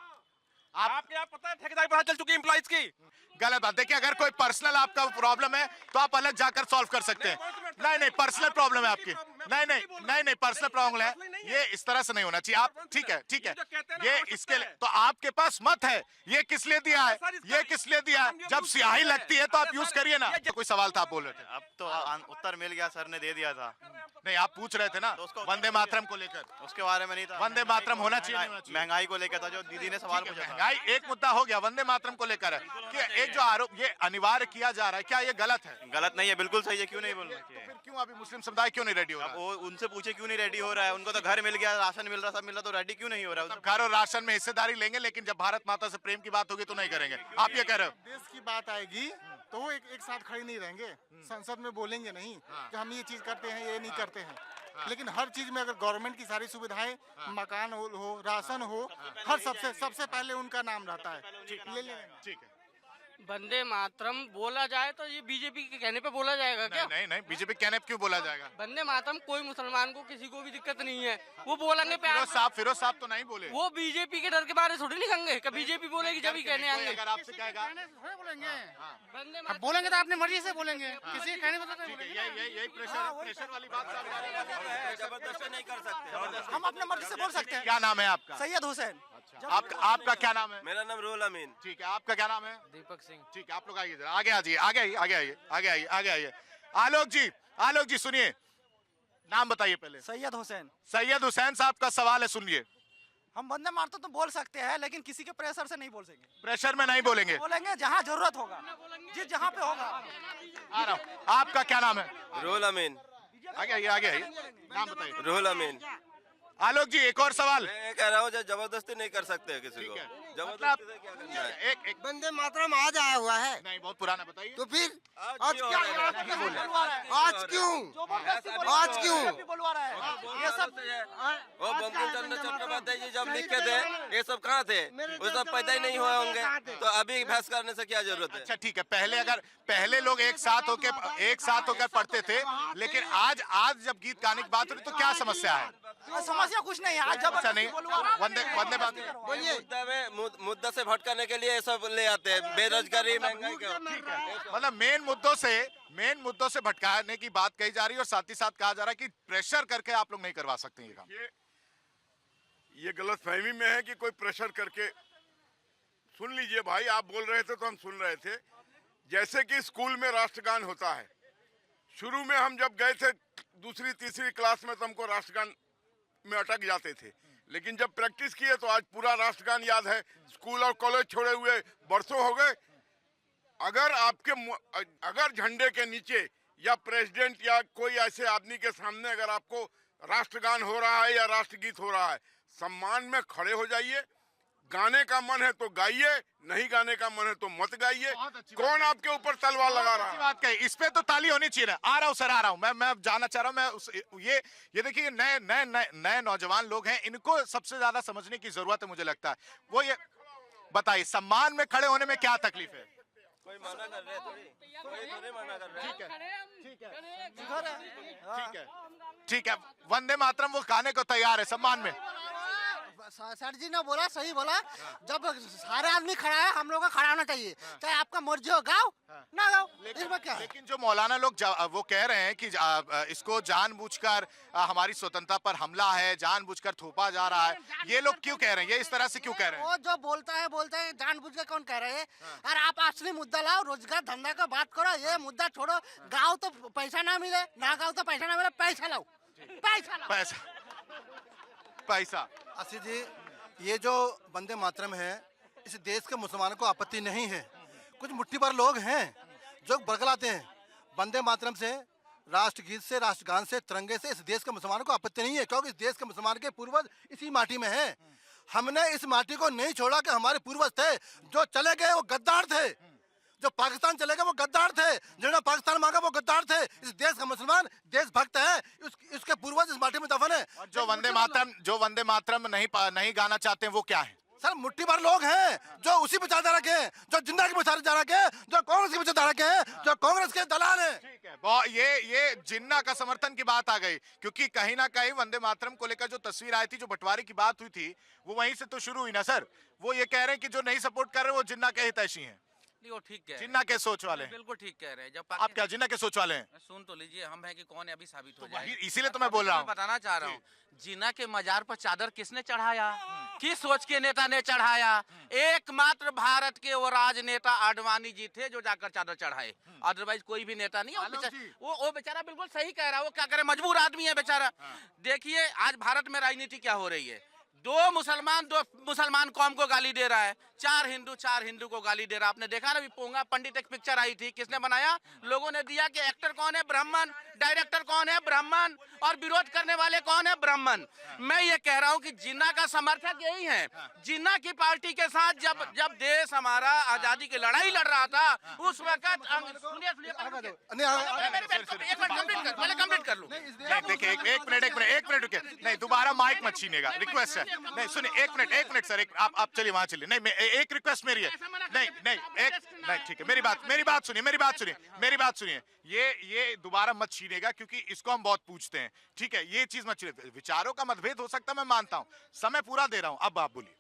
आपके यहाँ पता है ठेकेदारी पता चल चुकी एम्प्लॉइज की? गलत बात। देखिए अगर कोई पर्सनल आपका प्रॉब्लम है तो आप अलग जाकर सॉल्व कर सकते हैं। नहीं पर्सनल प्रॉब्लम है आपकी, नहीं पर्सनल प्रॉब्लम है, ये इस तरह से नहीं होना चाहिए। आप ठीक है, ये इसके लिए तो आपके पास मत है, ये किस लिए दिया है, ये किस लिए दिया है? जब स्याही लगती है तो आप यूज करिए ना। कोई सवाल था, आप बोल रहे थे। अब तो उत्तर मिल गया, सर ने दे दिया था। नहीं आप पूछ रहे थे ना वंदे मातरम को लेकर, उसके बारे में नहीं था। वंदे मातरम होना चाहिए, महंगाई को लेकर था जो दीदी ने सवाल पूछा था। महंगाई एक मुद्दा हो गया, वंदे मातरम को लेकर है कि एक जो आरोप ये अनिवार्य किया जा रहा है, क्या ये गलत है? गलत नहीं है, बिल्कुल सही है। क्यों नहीं बोलना चाहिए? फिर क्यों अभी मुस्लिम समुदाय क्यों नहीं रेडी हो रहा है? वो उनसे पूछे क्यों नहीं रेडी हो रहा है? उनको तो घर मिल गया, राशन मिल रहा, सब मिल रहा, तो रेडी क्यों नहीं हो रहा है? घर और राशन में हिस्सेदारी लेंगे, लेकिन जब भारत माता से प्रेम की बात होगी तो नहीं करेंगे। आप ये कह रहे हो? देश की बात आएगी तो वो एक साथ खड़े नहीं रहेंगे, संसद में बोलेंगे नहीं कि हम ये चीज करते हैं, ये नहीं करते हैं। लेकिन हर चीज में अगर गवर्नमेंट की सारी सुविधाएं, मकान हो, राशन हो, हर सबसे पहले उनका नाम रहता है। ठीक है, वंदे मातरम बोला जाए तो ये बीजेपी के कहने पे बोला जाएगा क्या? नहीं नहीं, बीजेपी कहने पे क्यों बोला जाएगा? वंदे मातरम कोई मुसलमान को किसी को भी दिक्कत नहीं है, वो बोलेंगे प्यार से। फिरोज साहब तो नहीं बोले। वो बीजेपी के डर के बारे थोड़ी लिखेंगे कि बीजेपी बोलेगी जब ही कहने आएंगे। अगर आपसे कहेगा बोलेंगे वंदे अब मातरम बोलेंगे तो अपनी मर्जी से बोलेंगे, किसी के कहने पर यही प्रेशर वाली बात जबरदस्ती नहीं कर सकते। हम अपने मर्जी से बोल सकते हैं। क्या नाम है आपका? सैयद हुसैन। आपका क्या नाम है? मेरा नाम रोल अमीन। ठीक है, आपका क्या नाम है? दीपक सिंह। ठीक है, आप लोग आइए जरा, आगे आइए, आगे आइए। आलोक जी सुनिए, नाम बताइए पहले। सैयद हुसैन। सैयद हुसैन साहब का सवाल है, सुनिए। हम वंदे मातरम तो बोल सकते हैं, लेकिन किसी के प्रेशर से नहीं बोल सकेंगे। प्रेशर में नहीं बोलेंगे। बोलेंगे जहाँ जरूरत होगा, जिस जहाँ पे होगा। आ रहा हूँ, आपका क्या नाम है? रोल अमीन। आगे आइए, नाम बताइए। रोल अमीन। आलोक जी, एक और सवाल। मैं कह रहा हूँ जबरदस्ती नहीं कर सकते किसी को। जबरदस्ती से क्या करना है? एक वंदे मातरम आज आया हुआ है, नहीं, बहुत पुराना बताइए। तो फिर आज क्यों? आज क्यों बोलवा रहा है ये सब? वो बंकिम चंद्र चट्टोपाध्याय जी जब लिखे थे, ये सब कहाँ थे? वो सब पैदा ही नहीं हुए होंगे, तो अभी बहस करने से क्या जरूरत है? अच्छा ठीक है, पहले लोग एक साथ होकर पढ़ते थे, लेकिन आज जब गीत गाने की बात हो रही तो क्या समस्या है? समस्या कुछ नहीं है। आज जब अच्छा नहीं, वंदे मातरम बोलिए, मुद्दा से भटकाने के लिए ये सब ले आते हैं, बेरोजगारी, महंगाई का। मतलब मेन मुद्दों से भटकाने की बात कही जा रही है, और साथ ही साथ कहा जा रहा है कि प्रेशर करके आप लोग नहीं करवा सकते ये काम। ये गलत फहमी में है कि कोई प्रेशर करके। सुन लीजिए भाई, आप बोल रहे थे तो हम सुन रहे थे। जैसे कि स्कूल में राष्ट्रगान होता है, शुरू में हम जब गए थे दूसरी तीसरी क्लास में तो हमको राष्ट्रगान में अटक जाते थे, लेकिन जब प्रैक्टिस किए तो आज पूरा राष्ट्रगान याद है। स्कूल और कॉलेज छोड़े हुए बरसों हो गए। अगर झंडे के नीचे या प्रेसिडेंट या कोई ऐसे आदमी के सामने अगर आपको राष्ट्रगान हो रहा है या राष्ट्रगीत हो रहा है, सम्मान में खड़े हो जाइए। गाने का मन है तो गाइए, नहीं गाने का मन है तो मत गाइए। कौन आपके ऊपर तलवार लगा रहा है? बात कही, इस पे तो ताली होनी चाहिए ना। आ रहा हूँ सर, आ रहा हूँ। मैं जानना चाह रहा हूँ, ये देखिए, नए नौजवान लोग हैं, इनको सबसे ज्यादा समझने की जरूरत है मुझे लगता है। वो ये बताइए, सम्मान में खड़े होने में क्या तकलीफ है? कोई मना कर रहे कोई थोड़ी मना कर रहे। ठीक है, वंदे मातरम वो गाने को तैयार है सम्मान में। सर जी ने बोला, सही बोला। जब सारे आदमी खड़ा है, हम लोग को खड़ा होना चाहिए, चाहे आपका मर्जी हो, गाओ ना गाओ, इसमें क्या है? लेकिन जो मौलाना लोग वो कह रहे हैं कि इसको जानबूझकर हमारी स्वतंत्रता पर हमला है, जानबूझकर थोपा जा रहा है, ये लोग क्यों कह रहे हैं? ये इस तरह से क्यों कह रहे हैं? वो जो बोलता है जानबूझ के कौन कह रहे हैं? और आप असली मुद्दा लाओ, रोजगार धंधा का बात करो। ये मुद्दा छोड़ो, गाओ तो पैसा ना मिले, ना गाओ तो पैसा ना मिले, पैसा लाओ, पैसा। आशीष जी, ये जो वंदे मातरम है, इस देश के मुसलमानों को आपत्ति नहीं है। कुछ मुट्ठी भर लोग हैं जो बरगलाते हैं। वंदे मातरम से, राष्ट्रगीत से, राष्ट्रगान से, तिरंगे से इस देश के मुसलमानों को आपत्ति नहीं है, क्योंकि इस देश के मुसलमान के पूर्वज इसी माटी में हैं। हमने इस माटी को नहीं छोड़ा कि हमारे पूर्वज थे। जो चले गए वो गद्दार थे, जो पाकिस्तान चले गए वो गद्दार थे, जिन्होंने पाकिस्तान मांगा वो गद्दार थे। इस देश का मुसलमान देशभक्त है, इसके पूर्वज इस माटी में दफन है। और जो वंदे मातरम नहीं गाना चाहते हैं वो क्या है? सर, मुट्ठी भर लोग हैं जो उसी विचारधारा के हैं, जो जिन्ना की विचारधारा के, जो कांग्रेस की विचारधारा के हैं, जो कांग्रेस के दलाल हैं। ठीक है, ये जिन्ना का समर्थन की बात आ गई, क्योंकि कहीं ना कहीं वंदे मातरम को लेकर जो तस्वीर आई थी, जो बंटवारे की बात हुई थी, वो वहीं से तो शुरू हुई ना सर। वो ये कह रहे हैं कि जो नहीं सपोर्ट कर रहे वो जिन्ना के हितैषी हैं। नहीं, वो ठीक कह रहे हैं। जिन्ना के सोच वाले हैं। बिल्कुल ठीक कह रहे हैं। जब आप क्या जिन्ना के सोच वाले हैं? सुन तो लीजिए, हम है कि कौन है अभी साबित हो जाए। इसीलिए तो मैं बोल रहा हूँ, बताना चाह रहा हूँ, जिन्ना के मजार पर चादर किसने चढ़ाया? किस सोच के नेता ने चढ़ाया? एकमात्र भारत के वो राजनेता आडवाणी जी थे जो जाकर चादर चढ़ाए, अदरवाइज कोई भी नेता नहीं। वो बेचारा बिल्कुल सही कह रहा है। वो क्या करे, मजबूर आदमी है बेचारा। देखिए आज भारत में राजनीति क्या हो रही है। दो मुसलमान कौम को गाली दे रहा है, चार हिंदू को गाली दे रहा है। आपने देखा ना, अभी पोंगा पंडित एक पिक्चर आई थी, किसने बनाया? लोगों ने दिया कि एक्टर कौन है? ब्राह्मण। डायरेक्टर कौन है? ब्राह्मण। और विरोध करने वाले कौन है? ब्राह्मण। मैं ये कह रहा हूँ कि जिन्ना का समर्थक यही है। जिन्ना की पार्टी के साथ जब देश हमारा आजादी की लड़ाई लड़ रहा था, उस वक्त देखिए एक मिनट रुके, नहीं दोबारा माइक मत छीनेगा, रिक्वेस्ट है। नहीं सुनिए, एक मिनट सर, आप चलिए वहां चलिए। नहीं, एक रिक्वेस्ट मेरी है। नहीं ठीक है, मेरी बात सुनिए। ये दोबारा मत छीनेगा, क्योंकि इसको हम बहुत पूछते हैं। ठीक है, ये चीज मत छीने। विचारों का मतभेद हो सकता है, मैं मानता हूँ। समय पूरा दे रहा हूँ, अब आप बोलिए।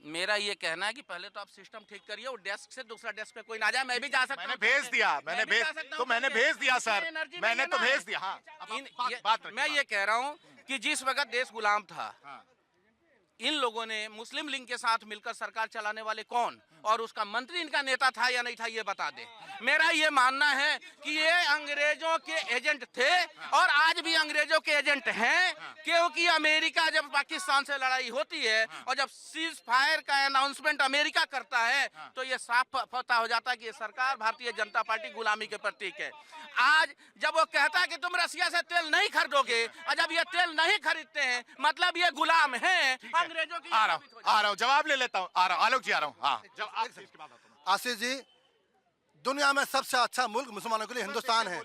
मेरा ये कहना है कि पहले तो आप सिस्टम ठीक करिए और डेस्क से दूसरा डेस्क पे कोई ना जाए। मैं भी जा सकता हूं। मैंने भेज दिया सर, मैंने तो भेज दिया। हाँ, मैं ये कह रहा हूँ कि जिस वक्त देश गुलाम था, इन लोगों ने मुस्लिम लीग के साथ मिलकर सरकार चलाने वाले कौन और उसका मंत्री इनका नेता था या नहीं था, ये बता दे। मेरा ये मानना है कि ये अंग्रेजों के एजेंट थे और आज भी अंग्रेजों के एजेंट हैं, क्योंकि अमेरिका जब पाकिस्तान से लड़ाई होती है और जब सीज फायर का अनाउंसमेंट अमेरिका करता है, तो ये साफ पता हो जाता है कि ये सरकार भारतीय जनता पार्टी गुलामी के प्रतीक है। आज जब वो कहता है कि तुम रसिया से तेल नहीं खरीदोगे और जब ये तेल नहीं खरीदते हैं, मतलब ये गुलाम हैं अंग्रेजों की। आ रहा हूँ, जवाब ले लेता हूँ। आलोक जी आ रहा हूँ। हाँ, आशीष जी, दुनिया में सबसे अच्छा मुल्क मुसलमानों के लिए हिंदुस्तान है।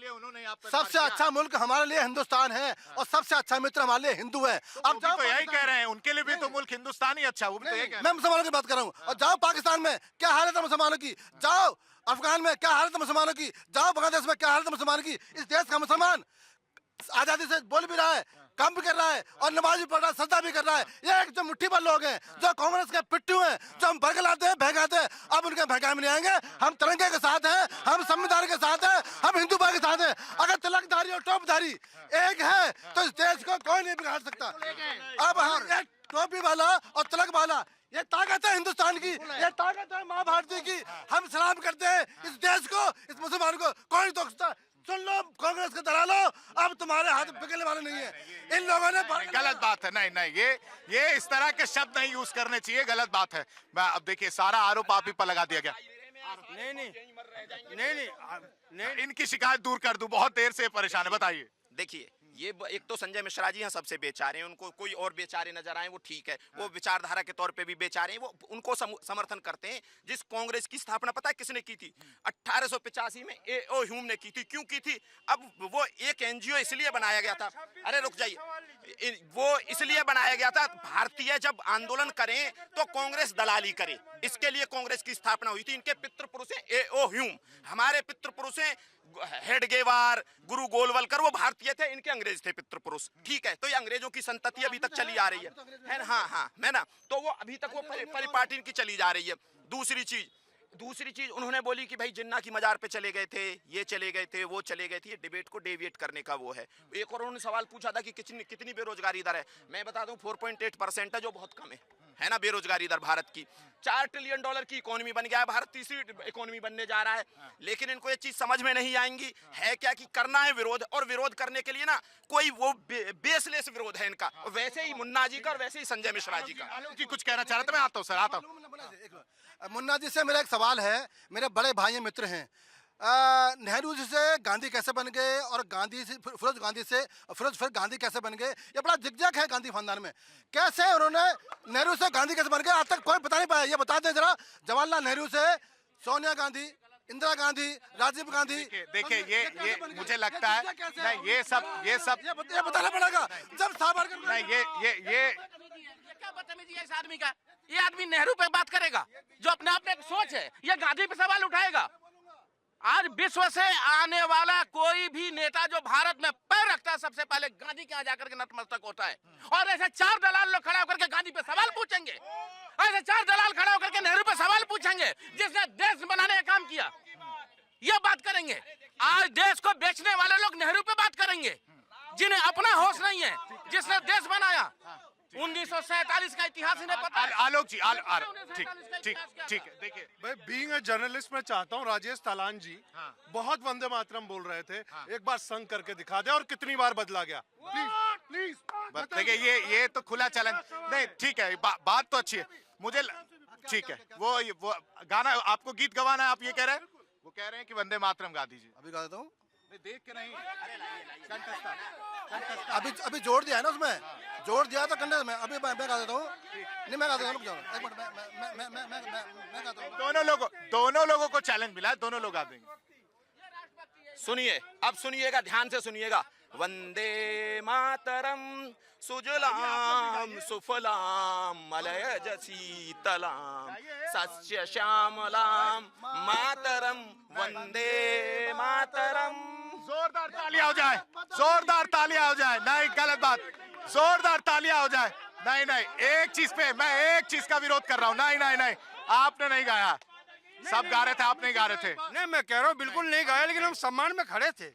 सबसे अच्छा मुल्क हमारे लिए हिंदुस्तान है और सबसे अच्छा मित्र हमारे लिए हिंदू है। अब तो यही कह रहे हैं, उनके लिए भी तो मुल्क हिंदुस्तान ही अच्छा। वो भी तो यही कह रहे हैं। मैं मुसलमानों की बात कर रहा हूँ। और जाओ पाकिस्तान में क्या हालत है मुसलमानों की, जाओ अफगान में क्या हालत है मुसलमानों की, जाओ बांग्लादेश में क्या हालत है मुसलमानों की। इस देश का मुसलमान आजादी से बोल भी रहा है, काम भी कर रहा है और नमाज भी पढ़ रहा है, सजदा भी कर रहा है। ये एक जो मुट्ठी भर लोग हैं जो कांग्रेस के पिट्टू हैं, जो हम भगलाते हैं भगाते हैं, अब उनके भगा में नहीं आएंगे। हम तिरंगे के साथ हैं, हम संविधान के साथ हैं, हम हिंदू भाई के साथ हैं। अगर तिलकधारी और टोपधारी एक है तो इस देश को कोई नहीं बिगाड़ सकता। अब हम टोपी वाला और तिलक वाला, ये ताकत है हिंदुस्तान की, ये ताकत है माँ भारती की। हम सलाम करते हैं इस देश को, इस मुसलमान को कोई नहीं तोड़ सकता। सुन लो कांग्रेस के दलालों, अब तुम्हारे हाथ बिगड़ने वाले नहीं है। इन लोगों ने गलत बात है। नहीं, ये इस तरह के शब्द नहीं यूज करने चाहिए, गलत बात है। अब देखिए, सारा आरोप आप ही पर लगा दिया गया। नहीं, इनकी शिकायत दूर कर दूं, बहुत देर से परेशान है। बताइए। देखिए, ये एक तो संजय मिश्रा जी हैं, सबसे बेचारे हैं, उनको कोई और बेचारे नजर आए वो ठीक है, वो विचारधारा के तौर पे भी बेचारे हैं, वो उनको समर्थन करते हैं। जिस कांग्रेस की स्थापना पता है किसने की थी? 1885 में A.O. ह्यूम ने की थी। क्यों की थी? अब वो एक एनजीओ इसलिए बनाया गया था, अरे रुक जाइए, वो इसलिए बनाया गया था, भारतीय जब आंदोलन करें तो कांग्रेस दलाली करे, इसके लिए कांग्रेस की स्थापना हुई थी। इनके पितृ पुरुष हैं A.O. ह्यूम, हमारे पितृ पुरुष हैं हेडगेवार, गुरु गोलवलकर, वो भारतीय थे, इनके अंग्रेज थे पितृ पुरुष। ठीक है, तो ये अंग्रेजों की संतति अभी तक चली आ रही है ना? हाँ, है ना? तो वो अभी तक वो परिपाटी की चली जा रही है। दूसरी चीज उन्होंने बोली कि भाई जिन्ना की मजार पे चले गए थे, ये चले गए थे, वो चले गए थे। ये डिबेट को डेविएट करने का वो है। एक और उन्होंने सवाल पूछा था कि कितनी बेरोजगारी दर है। मैं बता दूं 4.8% है, जो बहुत कम है ना बेरोजगारी दर भारत की। $4 ट्रिलियन की इकोनॉमी बन गया है भारत, तीसरी इकोनॉमी बनने जा रहा है। लेकिन इनको ये चीज समझ में नहीं आएंगी है क्या कि करना है विरोध, और विरोध करने के लिए ना कोई वो बेसलेस विरोध है इनका। वैसे ही मुन्ना जी का और वैसे ही संजय मिश्रा जी का। आलोक जी कुछ कहना चाह रहे थे, मैं आता हूँ सर, आता हूँ। मुन्ना जी से मेरा एक सवाल है, मेरे बड़े भाई मित्र हैं। नेहरू जी से गांधी कैसे बन गए और गांधी से फिरोज गांधी कैसे बन गए? ये बड़ा जिगजैग है गांधी खानदान में। कैसे उन्होंने नेहरू से गांधी कैसे बन गए, आज तक कोई बता नहीं पाया। ये बता दें जरा। जवाहरलाल नेहरू से सोनिया गांधी, इंदिरा गांधी, राजीव गांधी। देखिए ये मुझे लगता है नहीं, ये सब ये बताना पड़ेगा। जब सावरकर नहीं, ये क्या बदतमीजी है इस आदमी का? ये आदमी नेहरू पे बात करेगा जो अपने आप में एक सोच है, ये गांधी पे सवाल उठाएगा। आज विश्व से आने वाला कोई भी नेता जो भारत में पैर रखता है, सबसे पहले गांधी के यहाँ जाकर के नतमस्तक होता है। और ऐसे 4 दलाल लोग खड़ा होकर के गांधी पे सवाल पूछेंगे, ऐसे 4 दलाल खड़ा होकर के नेहरू पे सवाल पूछेंगे जिसने देश बनाने का काम किया, ये बात करेंगे। आज देश को बेचने वाले लोग नेहरू पे बात करेंगे, जिन्हें अपना होश नहीं है, जिसने देश बनाया। 1947 का इतिहास इन्हें पता है। आलोक जी ठीक है। देखिए भाई, बीइंग ए जर्नलिस्ट मैं चाहता हूँ राजेश तालान जी बहुत वंदे मातरम बोल रहे थे, एक बार संग करके दिखा दे और कितनी बार बदला गया। प्लीज देखिए ये तो खुला चैलेंज नहीं। ठीक है, बात तो अच्छी है। मुझे ठीक है, वो गाना आपको गीत गवाना है, आप ये कह रहे हैं? वो कह रहे हैं कि वंदे मातरम गा दीजिए। अभी गा देता हूँ, देख के नहीं, अभी जोड़ दिया है ना, उसमें जोड़ दिया तो कंधे में। अभी मैं गा देता हूँ। नहीं, मैं गा देता हूँ, रुक जाओ एक मिनट, मैं गाता हूँ। दोनों लोगों को चैलेंज मिला है, दोनों लोग गा देंगे। सुनिए, अब सुनिएगा, ध्यान से सुनिएगा। वंदे मातरम सुजलाम सुफलाम मलयज शीतलाम सस्य श्यामलाम मातरम वंदे मातरम। जोरदार तालियां हो जाए, जोरदार तालियां हो जाए। नहीं, गलत बात, जोरदार तालियां हो जाए। नहीं नहीं, एक चीज पे मैं एक चीज का विरोध कर रहा हूँ। नहीं नहीं नहीं, आपने नहीं गाया, सब गा रहे थे, आप नहीं गा रहे थे। नहीं, मैं कह रहा हूँ बिल्कुल नहीं गाया, लेकिन हम सम्मान में खड़े थे।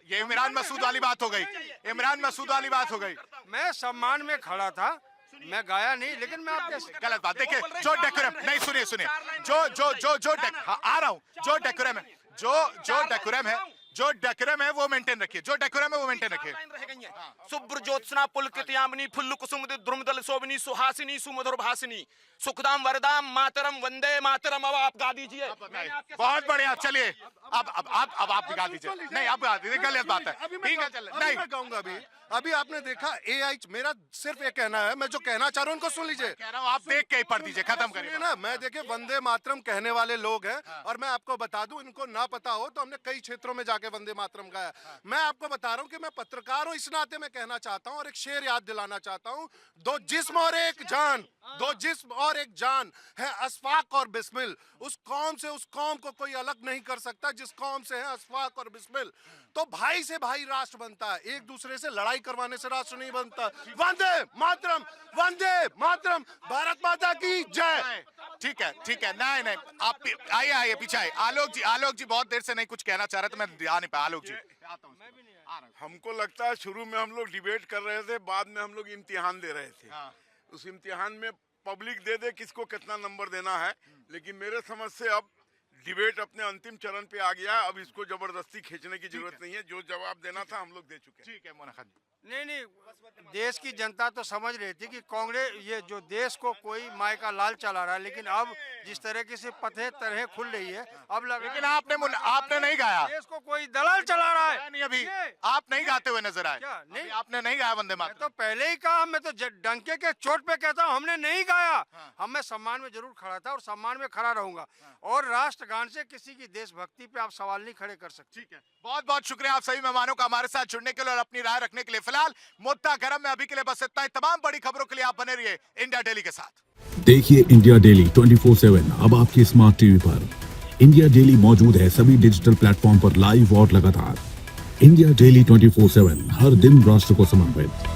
ये इमरान मसूद वाली बात हो गई, इमरान मसूद वाली बात हो गई। मैं सम्मान में खड़ा था, मैं गाया नहीं, लेकिन मैं आपके गलत बात। देखिए, जो डेकोरम, नहीं सुनिए सुनिए, आ रहा हूँ, जो डेकोरम है, जो डेकोरम है, जो डेकोरम है वो मेंटेन रखिए, जो डेकोरम है वो मेंटेन रखिए। शुभ्र ज्योत्सना पुलकित यामिनी फुल्ल कुसुम द्रुमदल शोभिनी सुहासिनी सुमधुर भासिनी सुखदाम वरदाम मातरम वंदे मातरम। अब आप गा दीजिए। बहुत बढ़िया, चलिए अब आप गा दीजिए। नहीं, अब गा दीजिए, गलत बात है। ठीक है, चल नहीं, मैं गाऊंगा अभी आपने देखा AI, मेरा सिर्फ ये कहना है, मैं जो कहना चाह रहा हूँ उनको सुन लीजिए। कह रहा हूँ आप देख के ही पढ़ दीजिए, खत्म करिए ना। मैं देखिए, वंदे मातरम कहने वाले लोग हैं, और मैं आपको बता दूं, इनको ना पता हो तो हमने कई क्षेत्रों में जाके वंदे मातरम गाया। मैं आपको बता रहा हूँ कि मैं पत्रकार हूँ, इस नाते मैं कहना चाहता हूँ और एक शेर याद दिलाना चाहता हूँ। दो जिस्म और एक जान, दो जिस्म और एक जान है अशफाक और बिस्मिल। उस कौम से उस कौम को कोई अलग नहीं कर सकता जिस कौम से है अशफाक और बिस्मिल। तो भाई से भाई राष्ट्र बनता है, एक दूसरे से लड़ाई करवाने से राष्ट्र नहीं बनता। वंदे मातरम, वंदे मातरम, भारत माता की जय। ठीक है, ठीक है। नहीं नहीं, आप आइए पीछे आइए। आलोक जी बहुत देर से नहीं कुछ कहना चाह रहे थे, मैं आ नहीं पाया। आलोक जी, हमको लगता है शुरू में हम लोग डिबेट कर रहे थे, बाद में हम लोग इम्तिहान दे रहे थे। उस इम्तिहान में पब्लिक दे दे किसको कितना नंबर देना है, लेकिन मेरे समझ से अब डिबेट अपने अंतिम चरण पे आ गया है। अब इसको जबरदस्ती खींचने की जरूरत नहीं है, जो जवाब देना था हम लोग दे चुके हैं। ठीक है मोना खान जी। नहीं, देश की जनता तो समझ रही थी कि कांग्रेस ये जो देश को कोई माय का लाल चला रहा है, लेकिन अब जिस तरीके से पथे तरह खुल रही है, अब लग लेकिन आपने नहीं गाया, देश को कोई दलाल चला रहा है। नहीं, अभी आप नहीं गाते हुए नजर आए। क्या नहीं, आपने नहीं गाया वंदे मातरम। तो पहले ही कहा, मैं तो डंके के चोट पे कहता हूँ हमने नहीं गाया। मैं सम्मान में जरूर खड़ा था और सम्मान में खड़ा रहूंगा, और राष्ट्रगान से किसी की देशभक्ति पे आप सवाल नहीं खड़े कर सकते। ठीक है, बहुत बहुत शुक्रिया आप सभी मेहमानों का हमारे साथ जुड़ने के लिए और अपनी राय रखने के लिए। फिलहाल मुद्दा गरम में अभी के लिए बस इतना ही। तमाम बड़ी खबरों के लिए आप बने रहिए इंडिया डेली के साथ। देखिए इंडिया डेली 24/7 अब आपकी स्मार्ट टीवी पर। इंडिया डेली मौजूद है सभी डिजिटल प्लेटफॉर्म पर लाइव और लगातार। इंडिया डेली 24/7 हर दिन राष्ट्र को समर्पित।